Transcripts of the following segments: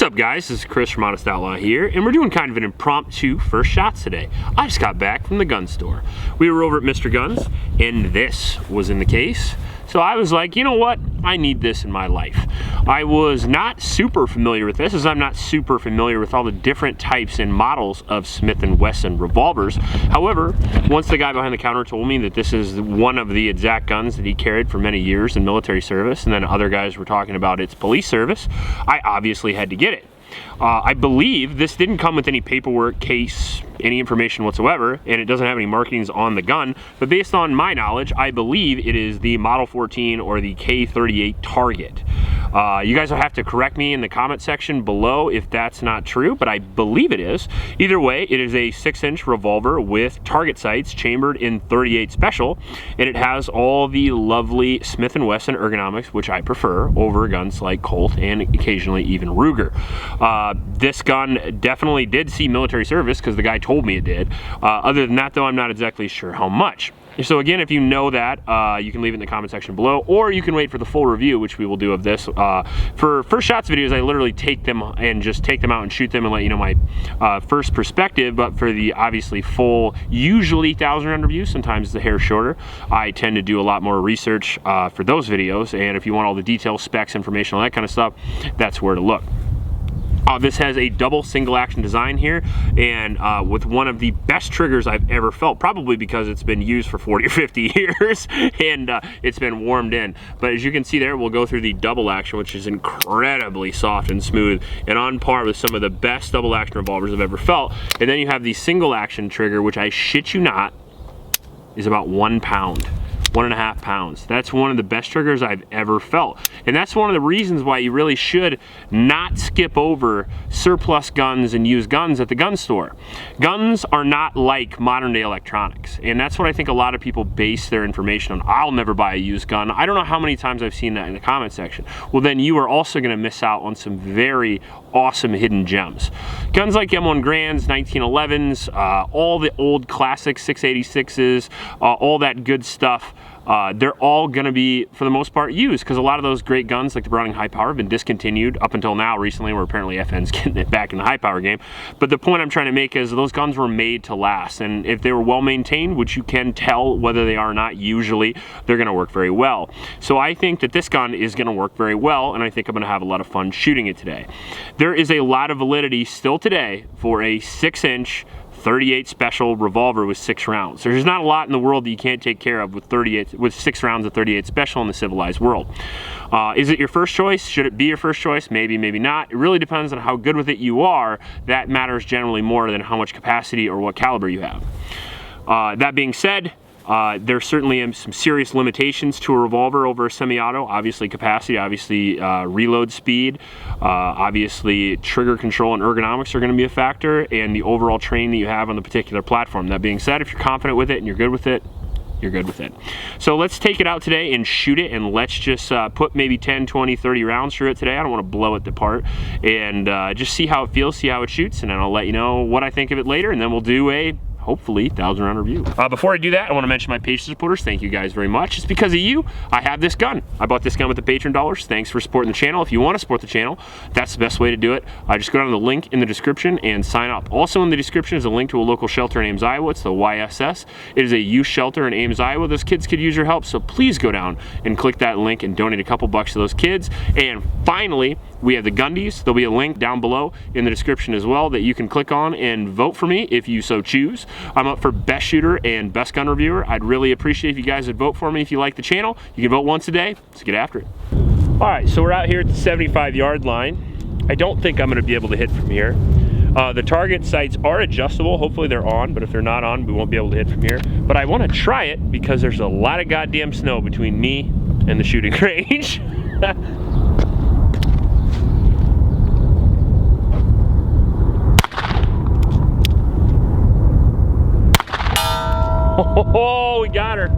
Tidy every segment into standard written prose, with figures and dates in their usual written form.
What's up, guys? This is Chris from Honest Outlaw here, and we're doing kind of an impromptu first shots today. I just got back from the gun store. We were over at Mr. Guns, and this was in the case. So I was like, you know what? I need this in my life. I was not super familiar with this, as I'm not super familiar with all the different types and models of Smith & Wesson revolvers. However, once the guy behind the counter told me that this is one of the exact guns that he carried for many years in military service, and then other guys were talking about its police service, I obviously had to get it. I believe this didn't come with any paperwork, case, any information whatsoever, and it doesn't have any markings on the gun, but based on my knowledge, I believe it is the Model 14 or the K38 target. You guys will have to correct me in the comment section below if that's not true, but I believe it is. Either way, it is a 6-inch revolver with target sights chambered in .38 special, and it has all the lovely Smith & Wesson ergonomics, which I prefer over guns like Colt and occasionally even Ruger. This gun definitely did see military service because the guy told me it did. Other than that, though, I'm not exactly sure how much. So again, if you know that, you can leave it in the comment section below, or you can wait for the full review, which we will do of this. For first shots videos, I literally take them and just take them out and shoot them and let you know my first perspective. But for the obviously full, usually 1,000-round review, sometimes the hair shorter, I tend to do a lot more research for those videos. And if you want all the details, specs, information, all that kind of stuff, that's where to look. This has a double single action design here, and with one of the best triggers I've ever felt, probably because it's been used for 40 or 50 years and it's been warmed in. But as you can see there, we'll go through the double action, which is incredibly soft and smooth and on par with some of the best double action revolvers I've ever felt. And then you have the single action trigger, which I shit you not is about 1 pound. 1.5 pounds. That's one of the best triggers I've ever felt. And that's one of the reasons why you really should not skip over surplus guns and used guns at the gun store. Guns are not like modern day electronics. And that's what I think a lot of people base their information on. I'll never buy a used gun. I don't know how many times I've seen that in the comment section. Well, then you are also going to miss out on some very awesome hidden gems. Guns like M1 Grands, 1911s, all the old classic 686s, all that good stuff, they're all going to be, for the most part, used, because a lot of those great guns, like the Browning High Power, have been discontinued up until now recently, where apparently FN's getting it back in the high power game. But the point I'm trying to make is those guns were made to last, and if they were well maintained, which you can tell whether they are or not, usually they're going to work very well. So I think that this gun is going to work very well, and I think I'm going to have a lot of fun shooting it today. There is a lot of validity still today for a 6-inch .38 special revolver with 6 rounds. There's not a lot in the world that you can't take care of with 6 rounds of .38 special in the civilized world. Is it your first choice? Should it be your first choice? Maybe, maybe not. It really depends on how good with it you are. That matters generally more than how much capacity or what caliber you have. That being said, there's certainly some serious limitations to a revolver over a semi-auto. Obviously capacity, obviously reload speed, obviously trigger control and ergonomics are going to be a factor, and the overall training that you have on the particular platform. That being said, if you're confident with it and you're good with it, you're good with it. So let's take it out today and shoot it, and let's just put maybe 10, 20, 30 rounds through it today. I don't want to blow it apart, and just see how it feels, see how it shoots, and then I'll let you know what I think of it later, and then we'll do a hopefully 1,000-round review. Before I do that, I want to mention my Patreon supporters. Thank you guys very much. It's because of you I have this gun. I bought this gun with the Patreon dollars. Thanks for supporting the channel. If you want to support the channel, that's the best way to do it. Just go down to the link in the description and sign up. Also in the description is a link to a local shelter in Ames, Iowa. It's the YSS. It is a youth shelter in Ames, Iowa. Those kids could use your help, so please go down and click that link and donate a couple bucks to those kids. And finally, we have the Gundies. There'll be a link down below in the description as well that you can click on and vote for me if you so choose. I'm up for best shooter and best gun reviewer. I'd really appreciate if you guys would vote for me if you like the channel. You can vote once a day. Let's get after it. All right, so we're out here at the 75-yard line. I don't think I'm going to be able to hit from here. The target sights are adjustable. Hopefully they're on, but if they're not on, we won't be able to hit from here. But I want to try it because there's a lot of goddamn snow between me and the shooting range. Oh, we got her.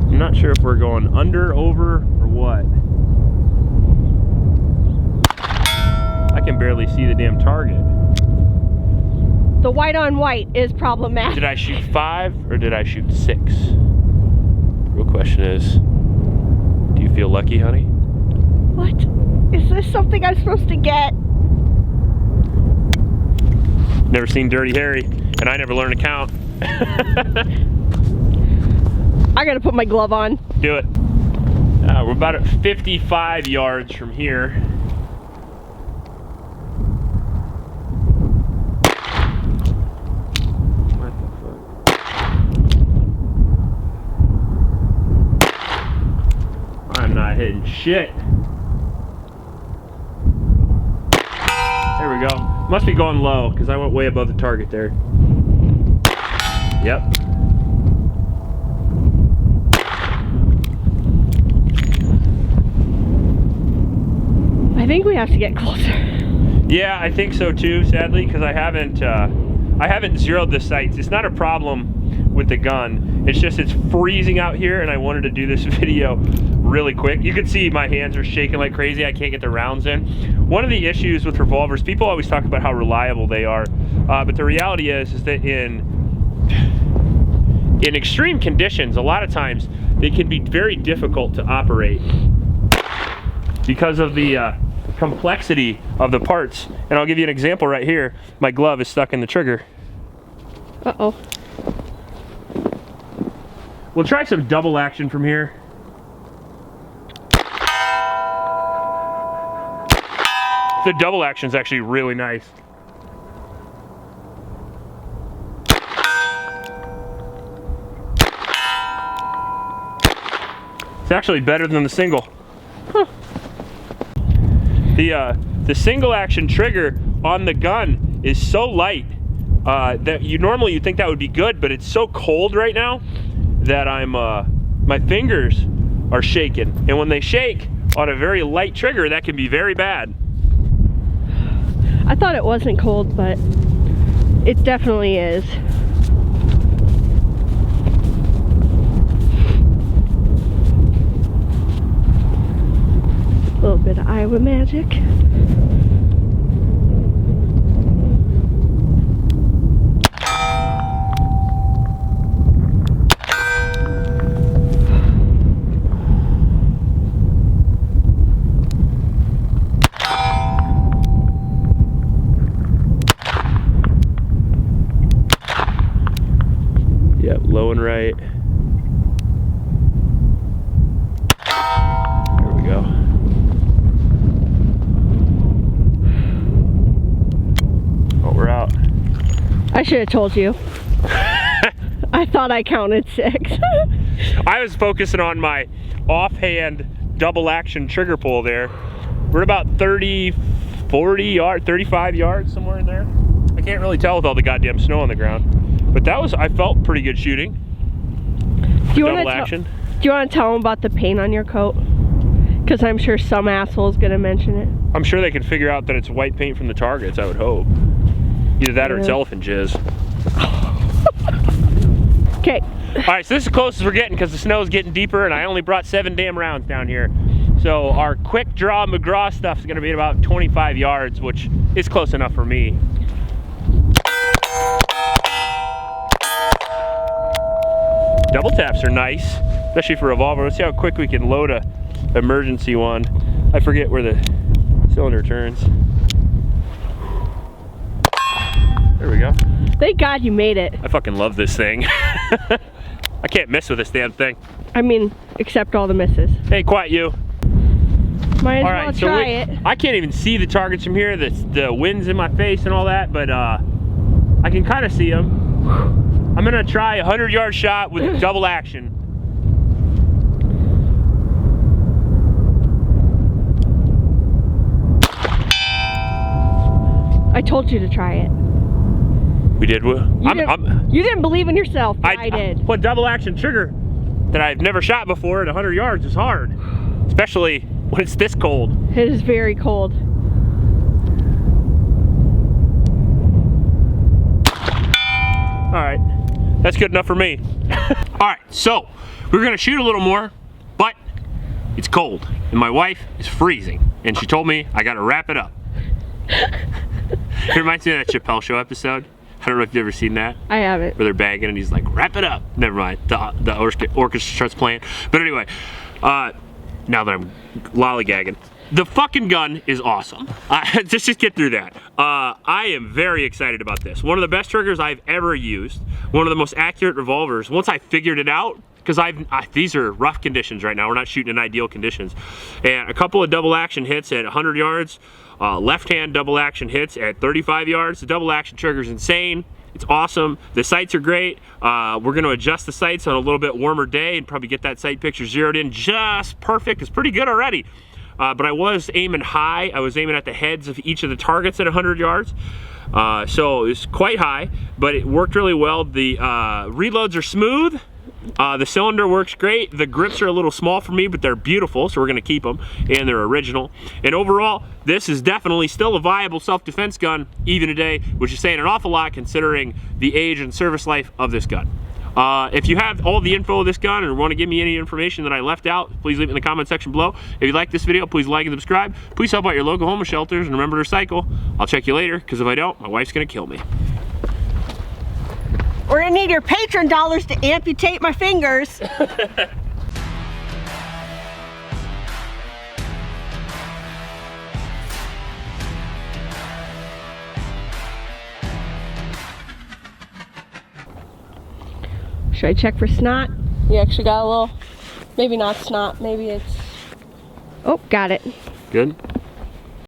I'm not sure if we're going under, over, or what. I can barely see the damn target. The white on white is problematic. Did I shoot 5 or did I shoot 6? Real question is, do you feel lucky, honey? What? Is this something I'm supposed to get? Never seen Dirty Harry, and I never learned to count. I gotta put my glove on. Do it. We're about at 55 yards from here. What the fuck? I'm not hitting shit. There we go. Must be going low, because I went way above the target there. Yep. I think we have to get closer. Yeah, I think so too, sadly, because I haven't zeroed the sights. It's not a problem with the gun. It's just it's freezing out here, and I wanted to do this video really quick. You can see my hands are shaking like crazy. I can't get the rounds in. One of the issues with revolvers, people always talk about how reliable they are, but the reality is that in extreme conditions, a lot of times they can be very difficult to operate because of the complexity of the parts. And I'll give you an example right here. My glove is stuck in the trigger. Uh-oh. We'll try some double action from here. The double action is actually really nice. It's actually better than the single. Huh. The single action trigger on the gun is so light that normally you'd think that would be good, but it's so cold right now that my fingers are shaking. And when they shake on a very light trigger, that can be very bad. I thought it wasn't cold, but it definitely is. A little bit of Iowa magic. Yep, low and right. There we go. Oh, we're out. I should have told you. I thought I counted 6. I was focusing on my offhand double action trigger pull there. We're about 30, 40 yards, 35 yards, somewhere in there. I can't really tell with all the goddamn snow on the ground. But that was, I felt pretty good shooting. Do you double action. Do you want to tell them about the paint on your coat? Because I'm sure some asshole is going to mention it. I'm sure they can figure out that it's white paint from the targets, I would hope. Either that or it's elephant jizz. Okay. All right, so this is the closest we're getting because the snow is getting deeper and I only brought 7 damn rounds down here. So our quick draw McGraw stuff is going to be at about 25 yards, which is close enough for me. Double taps are nice, especially for a revolver. Let's see how quick we can load a emergency one. I forget where the cylinder turns. There we go. Thank God you made it. I fucking love this thing. I can't miss with this damn thing. I mean, except all the misses. Hey, quiet you. Might as well try it. I can't even see the targets from here. The wind's in my face and all that, but I can kind of see them. I'm gonna try a 100-yard shot with double action. I told you to try it. We did. You didn't believe in yourself. I did. But double action trigger that I've never shot before at 100 yards is hard, especially when it's this cold. It is very cold. All right, that's good enough for me. All right, so we're gonna shoot a little more, but it's cold and my wife is freezing and she told me I gotta wrap it up. It reminds me of that Chappelle Show episode I don't know if you've ever seen that. I haven't. Where they're bagging and he's like, wrap it up. Never mind. The orchestra starts playing. But anyway, now that I'm lollygagging, the fucking gun is awesome. Just get through that. I am very excited about this. One of the best triggers I've ever used. One of the most accurate revolvers. Once I figured it out, because these are rough conditions right now. We're not shooting in ideal conditions. And a couple of double action hits at 100 yards. Left-hand double action hits at 35 yards. The double action trigger is insane. It's awesome. The sights are great. We're going to adjust the sights on a little bit warmer day and probably get that sight picture zeroed in just perfect. It's pretty good already. But I was aiming high. I was aiming at the heads of each of the targets at 100 yards. So it's quite high, but it worked really well. The reloads are smooth. The cylinder works great. The grips are a little small for me, but they're beautiful, so we're gonna keep them, and they're original. And overall, this is definitely still a viable self-defense gun, even today, which is saying an awful lot considering the age and service life of this gun. If you have all the info of this gun or want to give me any information that I left out, please leave it in the comment section below. If you like this video, please like and subscribe. Please help out your local homeless shelters and remember to recycle. I'll check you later, because if I don't, my wife's gonna kill me. We're gonna need your patron dollars to amputate my fingers. Should I check for snot? You actually got a little, maybe not snot, maybe it's, oh, got it. Good?